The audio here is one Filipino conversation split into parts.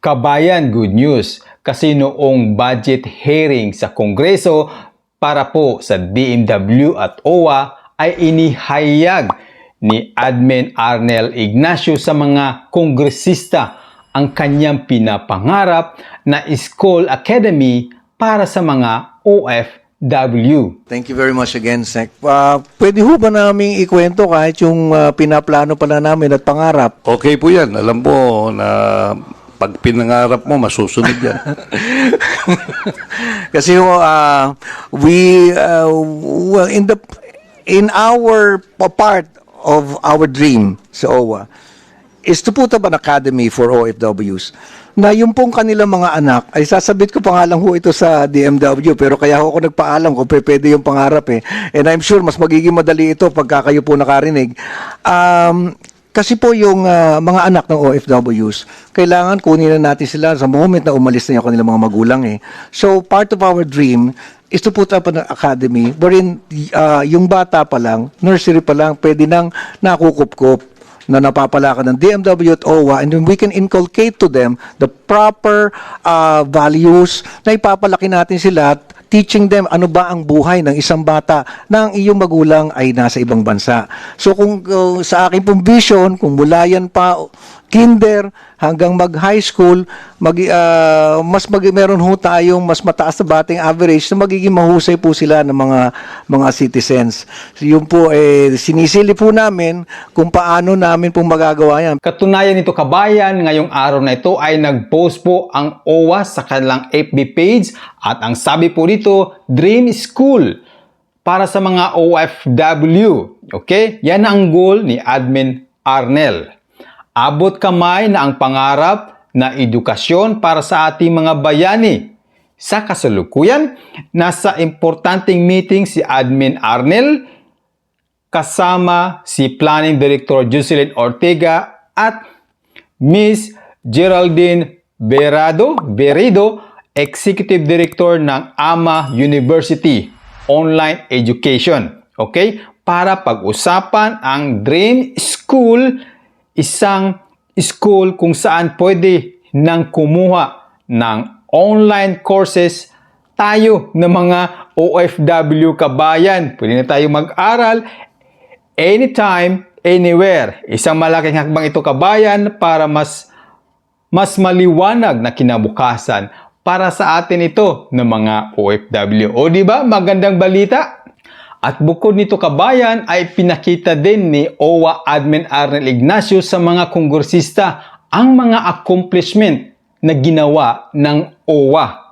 Kabayan, good news kasi noong budget hearing sa Kongreso para po sa DMW at OWA ay inihayag ni Admin Arnel Ignacio sa mga kongresista ang kanyang pinapangarap na school academy para sa mga OFW. Thank you very much again, Sec. Pwede ho ba namin ikwento kahit yung pinaplano pala namin at pangarap? Okay po yan. Alam mo na pag pinangarap mo, masusunod yan. Kasi well, in our part of our dream sa OWA is to put up an academy for OFWs na yung pong kanilang mga anak, ay sasabit ko pa nga lang ho ito sa DMW, pero kaya ho ako nagpaalam kung pwede yung pangarap eh. And I'm sure mas magiging madali ito pagka kayo po nakarinig. Kasi po yung mga anak ng OFWs, kailangan kunin na natin sila sa moment na umalis na yung kanilang mga magulang eh. So part of our dream is to put up an academy wherein yung bata pa lang, nursery pa lang, pwede nang nakukup-kup na napapalakan ng DMW at OWA, and then we can inculcate to them the proper values na ipapalaki natin sila, teaching them ano ba ang buhay ng isang bata na ang iyong magulang ay nasa ibang bansa. So kung sa akin pong vision, kung mula yan pa kinder hanggang mag-high school, meron ho tayong mas mataas na batting average na magiging mahusay po sila ng mga citizens. So yun po, sinisili po namin kung paano namin pong magagawa yan. Katunayan nito kabayan, ngayong araw na ito ay nag-post po ang OWA sa kanilang FB page at ang sabi po dito, Dream School para sa mga OFW. Okay? Yan ang goal ni Admin Arnel. Abot kamay na ang pangarap na edukasyon para sa ating mga bayani. Sa kasalukuyan, nasa importanteng meeting si Admin Arnel kasama si Planning Director Jocelyn Ortega at Miss Geraldine Berido, Executive Director ng AMA University Online Education. Okay? Para pag-usapan ang Dream School, isang school kung saan pwede nang kumuha ng online courses tayo ng mga OFW kabayan. Pwede na tayo mag-aral anytime, anywhere. Isang malaking hakbang ito kabayan para mas maliwanag na kinabukasan para sa atin ito ng mga OFW. O di ba? Magandang balita. At bukod nito kabayan ay pinakita din ni OWA Admin Arnel Ignacio sa mga kongresista ang mga accomplishment na ginawa ng OWA.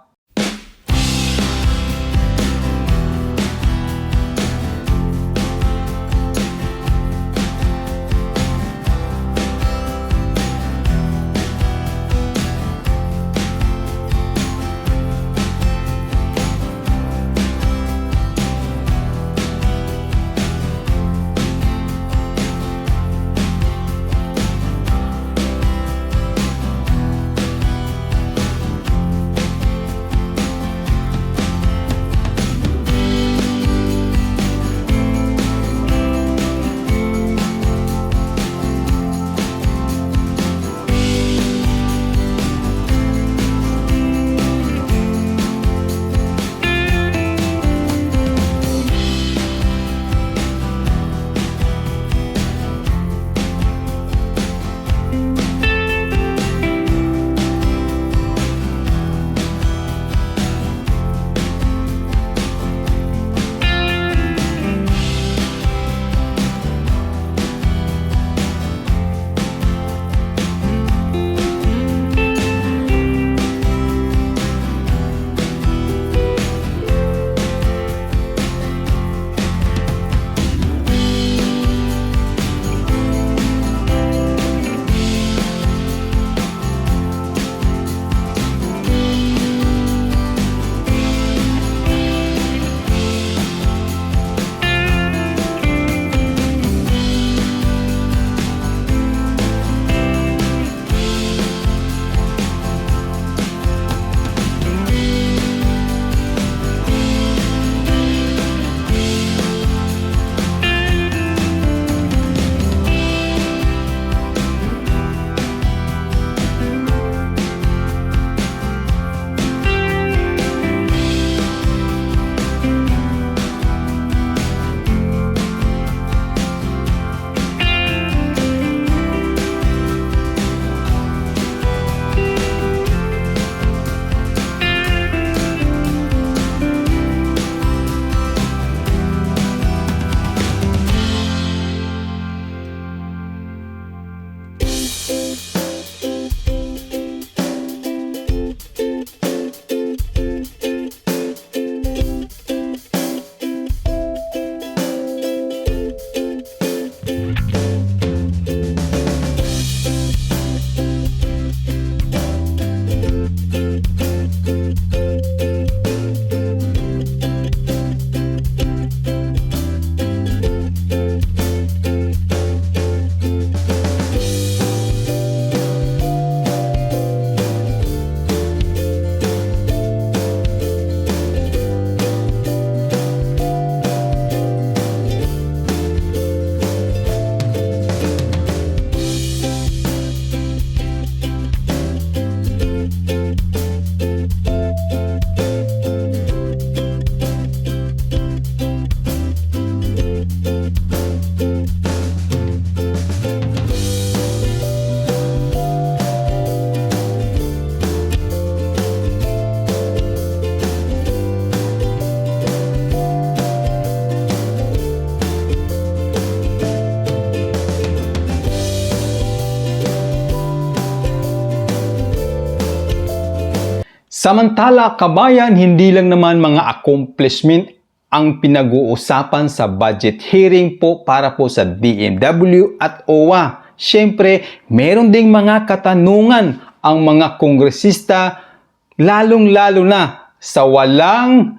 Samantala, kabayan, hindi lang naman mga accomplishment ang pinag-uusapan sa budget hearing po para po sa DMW at OWA. Siyempre, meron ding mga katanungan ang mga kongresista, lalong-lalo na sa walang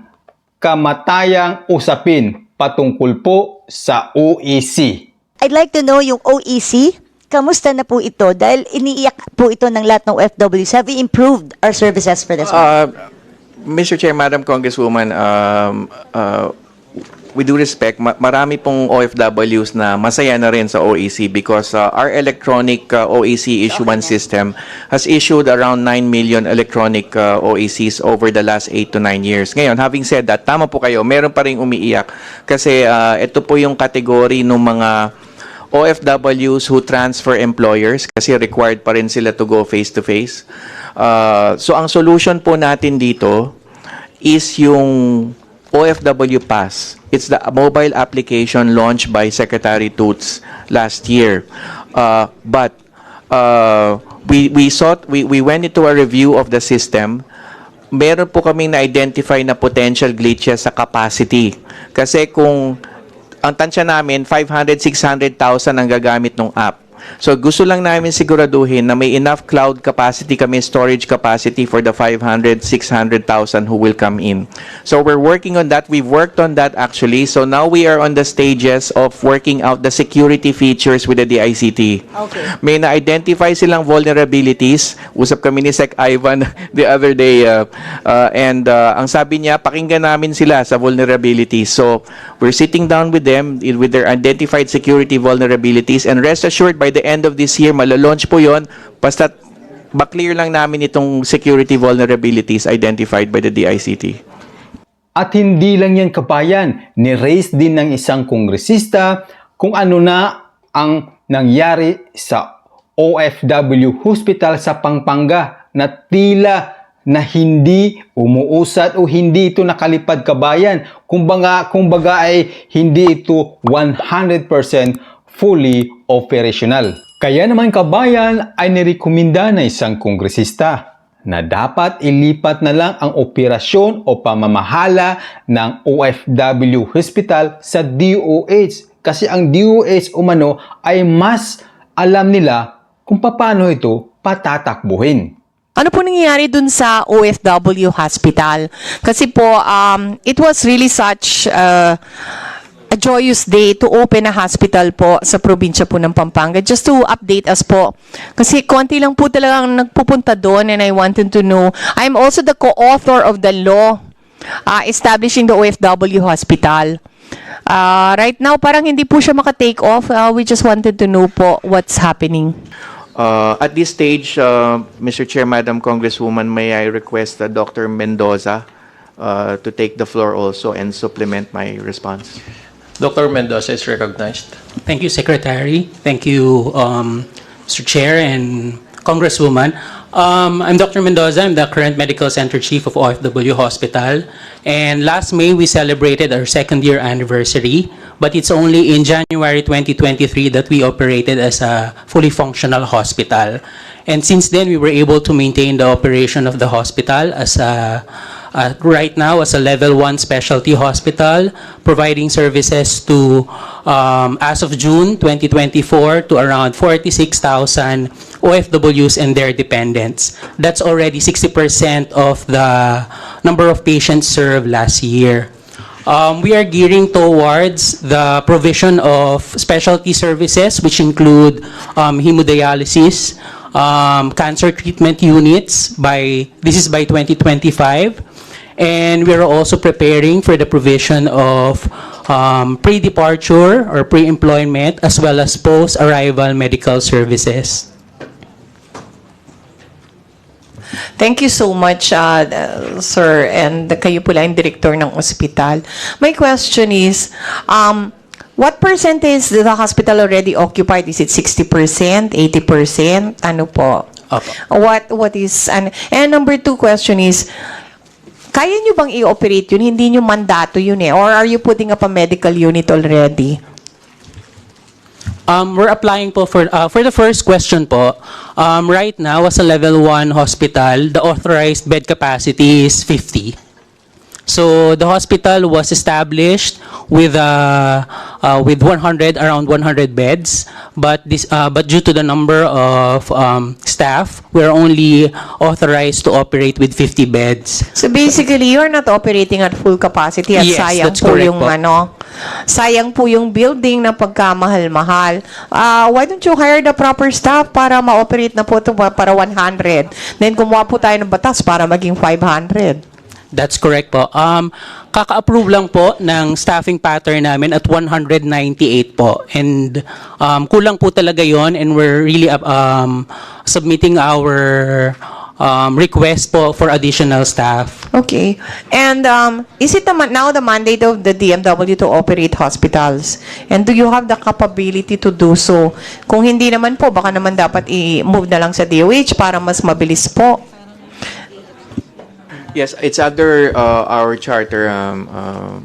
kamatayang usapin patungkol po sa OEC. I'd like to know yung OEC. Kamusta na po ito? Dahil iniiyak po ito ng lahat ng OFWs. Have we improved our services for this one? Mr. Chair, Madam Congresswoman, with due respect, marami pong OFWs na masaya na rin sa OEC because our electronic OEC issuance system has issued around 9 million electronic OECs over the last 8 to 9 years. Ngayon, having said that, tama po kayo, meron pa rin umiiyak kasi ito po yung category ng mga OFWs who transfer employers kasi required pa rin sila to go face-to-face. So, ang solution po natin dito is yung OFW Pass. It's the mobile application launched by Secretary Toots last year. But we went into a review of the system. Meron po kaming na-identify na potential glitches sa capacity. Kasi kung ang tansya namin, 500, 600,000 ang gagamit ng app. So gusto lang namin siguraduhin na may enough cloud capacity kami, storage capacity for the 500, 600,000 who will come in. So we're working on that. We've worked on that actually. So now we are on the stages of working out the security features with the DICT. Okay. May na-identify silang vulnerabilities. Usap kami ni Sec Ivan the other day. And ang sabi niya, pakinggan namin sila sa vulnerabilities. So we're sitting down with them with their identified security vulnerabilities. And rest assured, by the end of this year, malalaunch po yon. Basta ba-clear lang namin itong security vulnerabilities identified by the DICT. At hindi lang yan, kabayan, ni-raise din ng isang kongresista kung ano na ang nangyari sa OFW Hospital sa Pampanga na tila na hindi umuusad o hindi ito nakalipad, kabayan. Kumbaga ay hindi ito 100% fully operational. Kaya naman, kabayan, ay nirekomenda na isang kongresista na dapat ilipat na lang ang operasyon o pamamahala ng OFW Hospital sa DOH kasi ang DOH umano ay mas alam nila kung paano ito patatakbuhin. Ano po nangyayari dun sa OFW Hospital? Kasi po, it was really such a joyous day to open a hospital po sa probinsya po ng Pampanga. Just to update us po. Kasi konti lang po talagang nagpupunta doon and I wanted to know. I'm also the co-author of the law establishing the OFW Hospital. Right now, parang hindi po siya maka-take off. We just wanted to know po what's happening. At this stage, Mr. Chair, Madam Congresswoman, may I request Dr. Mendoza to take the floor also and supplement my response. Dr. Mendoza is recognized. Thank you, Secretary. Thank you, Mr. Chair and Congresswoman. I'm Dr. Mendoza. I'm the current Medical Center Chief of OFW Hospital. And last May, we celebrated our second-year anniversary. But it's only in January 2023 that we operated as a fully functional hospital. And since then, we were able to maintain the operation of the hospital as right now as a level 1 specialty hospital, providing services to, as of June 2024, to around 46,000 OFWs and their dependents. That's already 60% of the number of patients served last year. We are gearing towards the provision of specialty services, which include hemodialysis, cancer treatment units this is by 2025. And we are also preparing for the provision of pre-departure or pre-employment as well as post-arrival medical services. Thank you so much, sir, and kayo pala yung director ng ospital. My question is, what percentage is the hospital already occupied? Is it 60%, 80%? Ano po? Opo. What is, and number 2 question is, kaya nyo bang i-operate yun? Hindi nyo mandato yun eh. Or are you putting up a medical unit already? We're applying po for the first question po. Right now, as a level 1 hospital, the authorized bed capacity is 50. So the hospital was established with around 100 beds, but due to the number of staff, we're only authorized to operate with 50 beds. So basically, you're not operating at full capacity at Yes, sayang that's po correct yung po. sayang po yung building na pagkamahal-mahal. Why don't you hire the proper staff para ma-operate na po ito para 100? Then kumuha po tayo ng batas para maging 500. That's correct po. Kaka-approve lang po ng staffing pattern namin at 198 po. And kulang po talaga yon, and we're really submitting our request po for additional staff. Okay. And is it now the mandate of the DMW to operate hospitals? And do you have the capability to do so? Kung hindi naman po, baka naman dapat i-move na lang sa DOH para mas mabilis po. Yes, it's under our charter,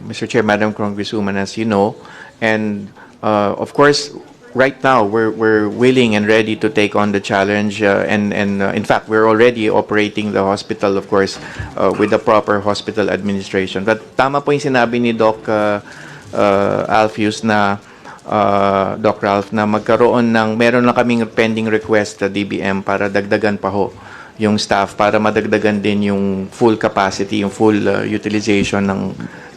Mr. Chair, Madam Congresswoman, as you know. And of course, right now, we're willing and ready to take on the challenge. And in fact, we're already operating the hospital, of course, with the proper hospital administration. But tama po yung sinabi ni Doc Alfius na Doc Ralph, na meron na kaming pending request sa DBM para dagdagan pa ho yung staff para madagdagan din yung full capacity, yung full utilization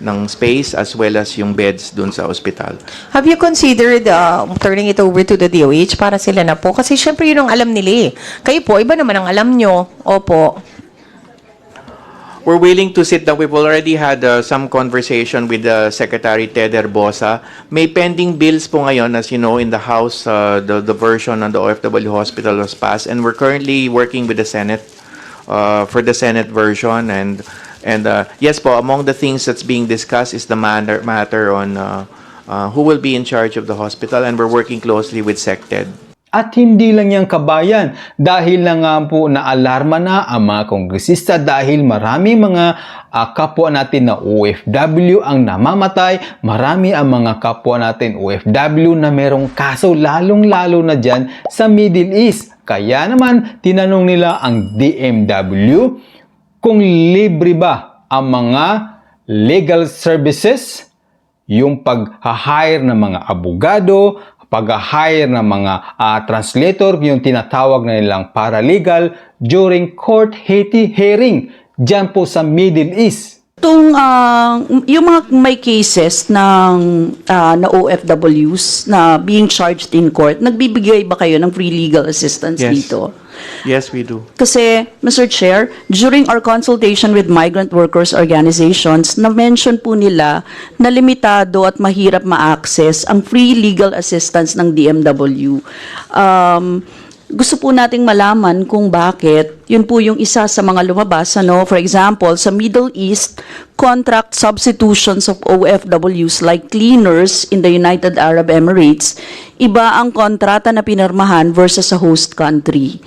ng space as well as yung beds dun sa ospital. Have you considered turning it over to the DOH para sila na po? Kasi syempre yun ang alam nila eh. Kayo po, iba naman ang alam nyo. Opo. We're willing to sit down. We've already had some conversation with Secretary Ted Herbosa. May pending bills po ngayon, as you know, in the House, the version on the OFW hospital was passed, and we're currently working with the Senate for the Senate version. And yes po, among the things that's being discussed is the matter on who will be in charge of the hospital, and we're working closely with SecTed. At hindi lang yang kabayan, dahil na nga po na-alarma na ang mga kongresista dahil marami mga kapwa natin na OFW ang namamatay, marami ang mga kapwa natin OFW na merong kaso, lalong-lalo na dyan sa Middle East. Kaya naman, tinanong nila ang DMW kung libre ba ang mga legal services, yung pag-hire ng mga abogado, pag-hire ng mga translator, yung tinatawag na nilang paralegal during court hearing dyan po sa Middle East. Yung mga may cases na OFWs na being charged in court, nagbibigay ba kayo ng free legal assistance Yes. dito? Yes, we do. Kasi, Mr. Chair, during our consultation with migrant workers organizations, na-mention po nila na limitado at mahirap ma-access ang free legal assistance ng DMW. Gusto po nating malaman kung bakit. Yun po yung isa sa mga lumabas. For example, sa Middle East, contract substitutions of OFWs like cleaners in the United Arab Emirates, iba ang kontrata na pinirmahan versus sa host country.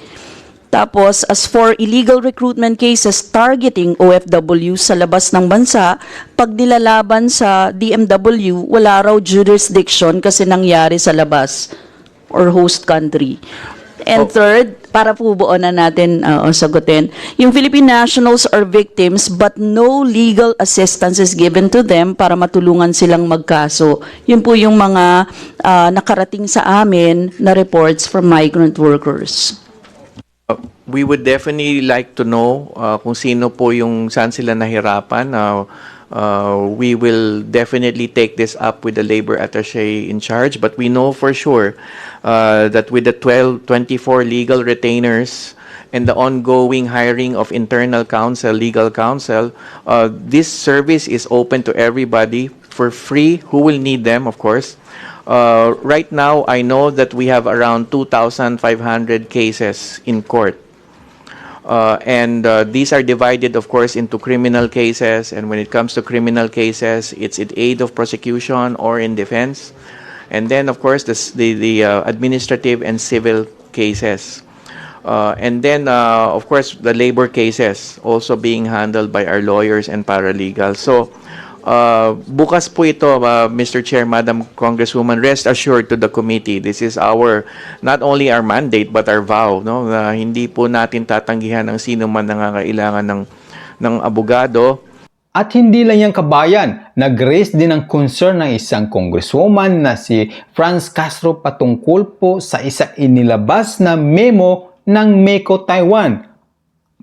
Tapos, as for illegal recruitment cases targeting OFWs sa labas ng bansa, pag nilalaban sa DMW, wala raw jurisdiction kasi nangyari sa labas or host country. And third, para po buo na natin sagutin, yung Philippine nationals are victims but no legal assistance is given to them para matulungan silang magkaso. Yun po yung mga nakarating sa amin na reports from migrant workers. We would definitely like to know kung sino po yung saan sila nahirapan. We will definitely take this up with the labor attaché in charge, but we know for sure that with the 24 legal retainers and the ongoing hiring of internal counsel, legal counsel, this service is open to everybody for free who will need them, of course. Right now, I know that we have around 2,500 cases in court. And these are divided, of course, into criminal cases. And when it comes to criminal cases, it's in aid of prosecution or in defense. And then, of course, the administrative and civil cases. And then, of course, the labor cases also being handled by our lawyers and paralegals. So, Bukas po ito, Mr. Chair, Madam Congresswoman, rest assured to the committee, this is not only our mandate, but our vow, no? Na hindi po natin tatanggihan ang sino man nangangailangan ng abogado. At hindi lang yung kabayan, nag-raise din ng concern ng isang congresswoman na si Franz Castro patungkol po sa isa inilabas na memo ng MECO Taiwan.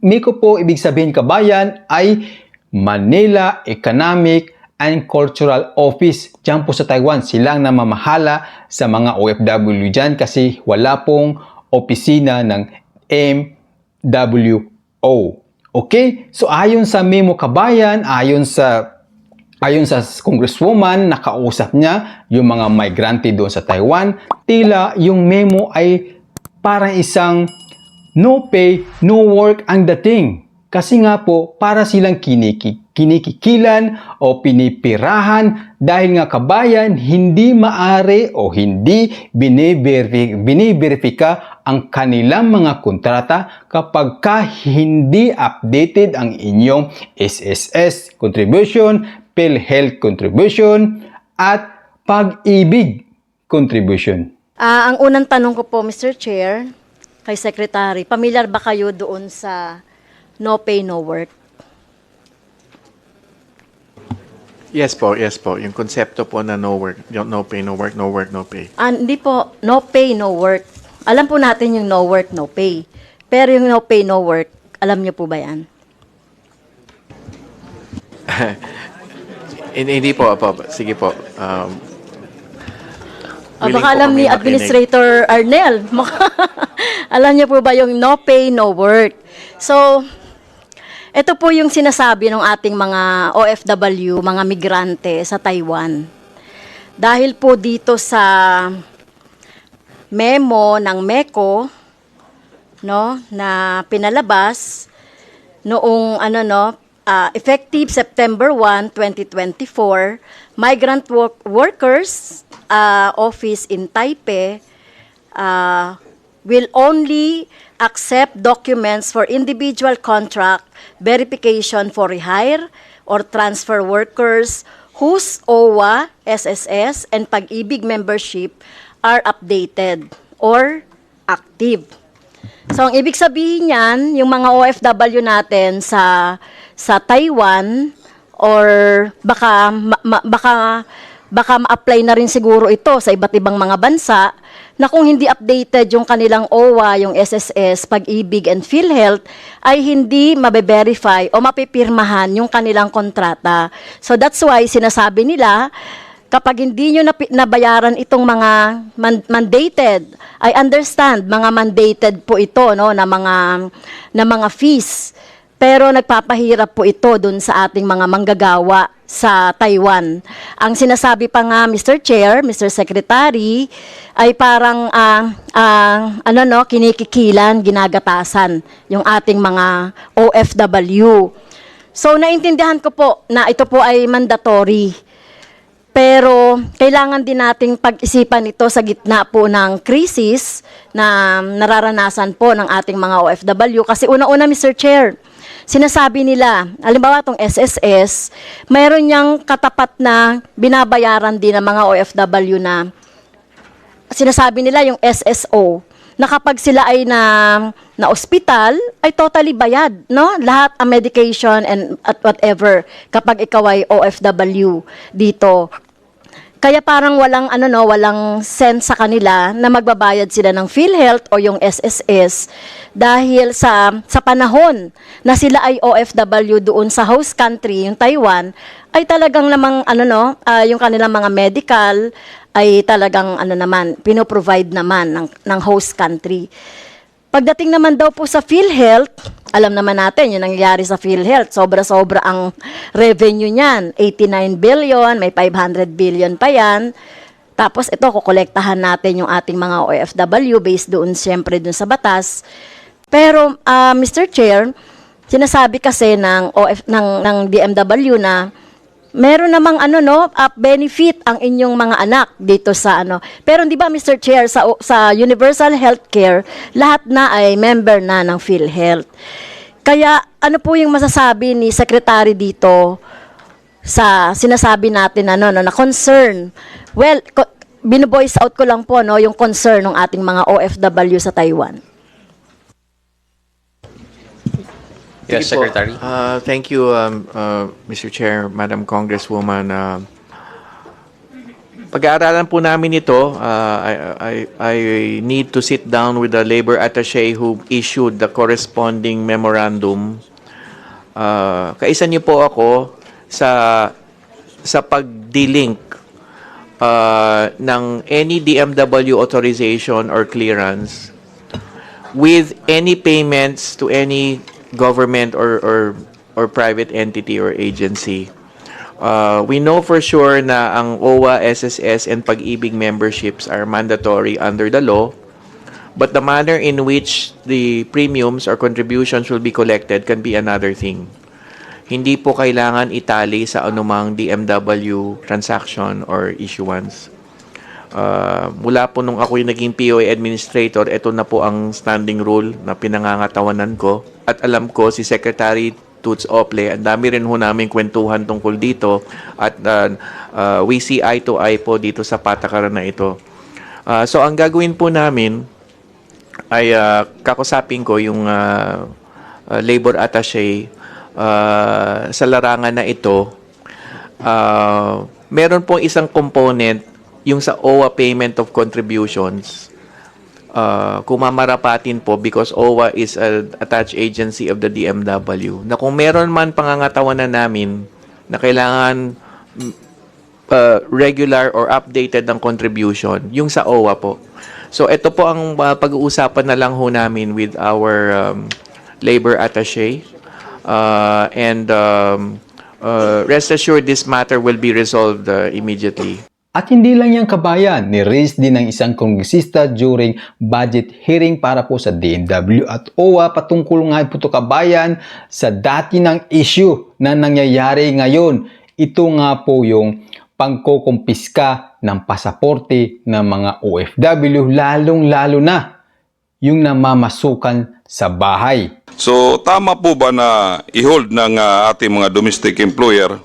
MECO po, ibig sabihin kabayan, ay Manila Economic and Cultural Office. Diyan po sa Taiwan, silang namamahala sa mga OFW dyan kasi wala pong opisina ng MWO. Okay? So ayon sa memo kabayan, ayon sa congresswoman, nakausap niya yung mga migrante doon sa Taiwan, tila yung memo ay parang isang no pay, no work ang dating. Kasi nga po, para silang kinikikilan o pinipirahan dahil nga kabayan, hindi maari o hindi biniberifika ang kanilang mga kontrata kapag hindi updated ang inyong SSS contribution, PhilHealth contribution, at Pag-ibig contribution. Ang unang tanong ko po, Mr. Chair, kay Secretary, pamilyar ba kayo doon sa no pay, no work? Yes po. Yung konsepto po na no work, yung no pay, no work, no work, no pay. Hindi po, no pay, no work. Alam po natin yung no work, no pay. Pero yung no pay, no work, alam niyo po ba yan? Hindi po. Sige po. Willing Baka po alam kami ni makinig. Administrator Arnel. Alam niyo po ba yung no pay, no work? So, ito po yung sinasabi ng ating mga OFW, mga migrante sa Taiwan. Dahil po dito sa memo ng MECO, no, na pinalabas noong effective September 1, 2024, Migrant Workers Office in Taipei will only accept documents for individual contract verification for rehire or transfer workers whose OWA, SSS, and Pag-ibig membership are updated or active. So, ang ibig sabihin niyan, yung mga OFW natin sa Taiwan or baka ma-apply na rin siguro ito sa iba't ibang mga bansa na kung hindi updated yung kanilang OWA, yung SSS, Pag-ibig, and PhilHealth, ay hindi mabe-verify o mapipirmahan yung kanilang kontrata. So that's why sinasabi nila, kapag hindi nyo nabayaran itong mga mandated, I understand, mga mandated po ito, no, na mga fees. Pero nagpapahirap po ito dun sa ating mga manggagawa sa Taiwan. Ang sinasabi pa nga, Mr. Chair, Mr. Secretary, ay parang kinikikilan, ginagatasan yung ating mga OFW. So, naintindihan ko po na ito po ay mandatory. Pero kailangan din nating pag-isipan ito sa gitna po ng krisis na nararanasan po ng ating mga OFW. Kasi una-una, Mr. Chair, sinasabi nila, halimbawa itong SSS, mayroon niyang katapat na binabayaran din ng mga OFW na sinasabi nila yung SSO, na kapag sila ay na ospital, ay totally bayad, no? Lahat ang medication and at whatever, kapag ikaw ay OFW dito. Kaya parang walang sense sa kanila na magbabayad sila ng PhilHealth o yung SSS dahil sa panahon na sila ay OFW doon sa host country, yung Taiwan, ay talagang namang yung kanilang mga medical ay talagang pinoprovide naman ng host country. Pagdating naman daw po sa PhilHealth, alam naman natin yung nangyayari sa PhilHealth. Sobra-sobra ang revenue niyan. 89 billion, may 500 billion pa yan. Tapos ito, kukolektahan natin yung ating mga OFW based doon, siyempre doon sa batas. Pero, Mr. Chair, sinasabi kasi ng DMW na meron namang benefit ang inyong mga anak dito sa Pero di ba, Mr. Chair, sa Universal Healthcare, lahat na ay member na ng PhilHealth. Kaya ano po yung masasabi ni Secretary dito sa sinasabi natin na concern. Well, bino-voice out ko lang po yung concern ng ating mga OFW sa Taiwan. Yes, Sige po. Secretary. Thank you, Mr. Chair, Madam Congresswoman. Pag-aaralan po namin ito. I need to sit down with the labor attaché who issued the corresponding memorandum. Kaisa niyo po ako sa pag-delink ng any DMW authorization or clearance with any payments to any government or private entity or agency. We know for sure na ang OWA, SSS, and Pag-ibig memberships are mandatory under the law, but the manner in which the premiums or contributions will be collected can be another thing. Hindi po kailangan itali sa anumang DMW transaction or issuance. Mula po nung ako'y naging POA administrator, ito na po ang standing rule na pinangangatawanan ko. At alam ko si Secretary Toots Ople, ang dami rin ho namin kwentuhan tungkol dito at we see eye to eye po dito sa patakaran na ito. So ang gagawin po namin ay kakusapin ko yung labor attaché sa larangan na ito. Meron pong isang component yung sa OWA payment of contributions. Kumamarapatin po because OWA is an attached agency of the DMW. Na kung meron man pangangatawanan namin na kailangan regular or updated ng contribution, yung sa OWA po. So ito po ang pag-uusapan na lang ho namin with our labor attaché. And rest assured this matter will be resolved immediately. At hindi lang yung kabayan, ni-raise din ng isang kongresista during budget hearing para po sa DMW at OWA patungkol nga po ito kabayan sa dati ng issue na nangyayari ngayon. Ito nga po yung pangkokumpiska ng pasaporte ng mga OFW, lalong-lalo na yung namamasukan sa bahay. So tama po ba na i-hold ng ating mga domestic employer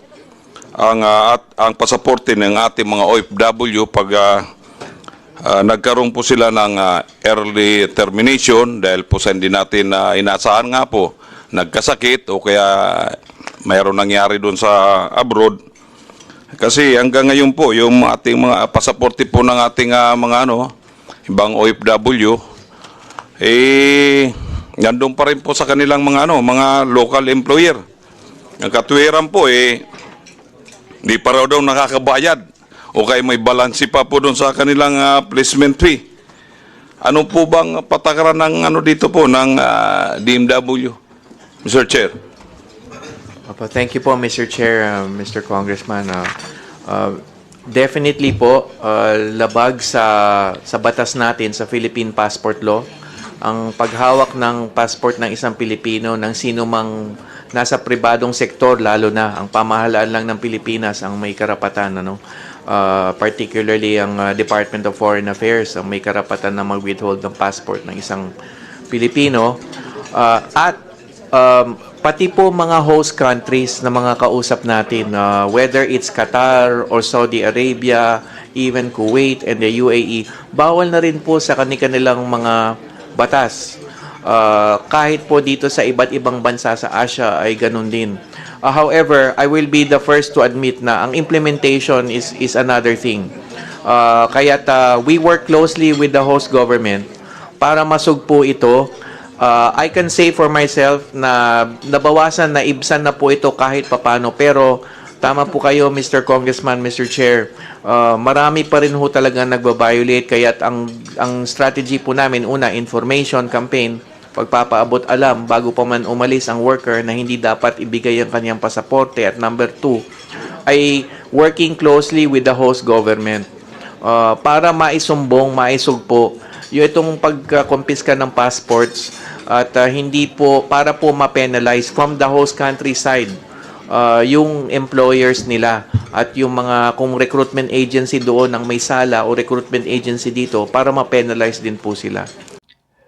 ang pasaporte ng ating mga OFW pag nagkaroon po sila ng early termination dahil po sa hindi natin inaasahan nga po nagkasakit o kaya mayroon nangyari doon sa abroad. Kasi hanggang ngayon po yung ating mga pasaporte po ng ating mga ibang OFW nandun pa rin po sa kanilang mga local employer. Ang katwiran po hindi pa raw daw nakakabayad o kaya may balansi pa po doon sa kanilang placement fee. Ano po bang patakaran ng dito po ng DMW, Mr. Chair? Thank you po, Mr. Chair, Mr. Congressman. Definitely po, labag sa batas natin sa Philippine Passport Law, ang paghawak ng passport ng isang Pilipino ng sino mang nasa pribadong sektor, lalo na ang pamahalaan lang ng Pilipinas ang may karapatan, particularly ang Department of Foreign Affairs ang may karapatan na mag-withhold ng passport ng isang Pilipino, at pati po mga host countries na mga kausap natin, whether it's Qatar or Saudi Arabia, even Kuwait and the UAE, bawal na rin po sa kanilang mga batas. Kahit po dito sa iba't ibang bansa sa Asia ay ganun din. However, I will be the first to admit na ang implementation is another thing. Kaya't we work closely with the host government para masugpo ito. I can say for myself na nabawasan, na ibsan na po ito kahit papano. Pero tama po kayo, Mr. Congressman, Mr. Chair. Marami pa rin ho talaga nagbabiolate. Kaya't ang strategy po namin, una, information campaign, pagpapaabot alam bago pa man umalis ang worker na hindi dapat ibigay ang kanyang pasaporte. At number 2, ay working closely with the host government para maisugpo yung itong pagkumpiska ng passports at hindi po, para po ma-penalize from the host country side yung employers nila at yung mga kung recruitment agency doon ang may sala o recruitment agency dito para ma-penalize din po sila.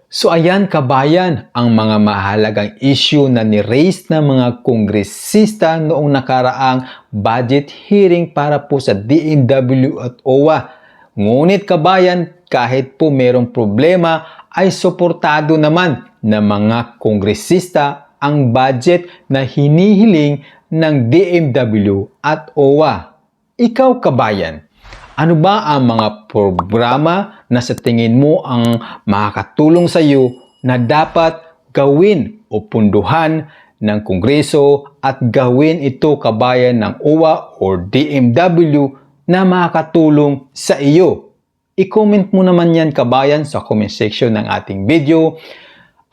So ayan kabayan, ang mga mahalagang issue na ni-raise ng mga kongresista noong nakaraang budget hearing para po sa DMW at OWA. Ngunit kabayan, kahit po merong problema, ay suportado naman ng mga kongresista ang budget na hinihiling ng DMW at OWA. Ikaw kabayan, ano ba ang mga programa na sa tingin mo ang makakatulong sa iyo na dapat gawin o punduhan ng Kongreso at gawin ito kabayan ng OWA or DMW na makakatulong sa iyo? I-comment mo naman yan kabayan sa comment section ng ating video.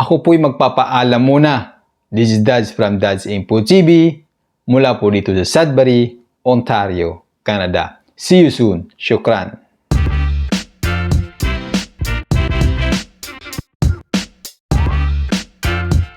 Ako po'y magpapaalam muna. This is Dads from Dads Info TV mula po dito sa Sudbury, Ontario, Canada. See you soon. Shukran.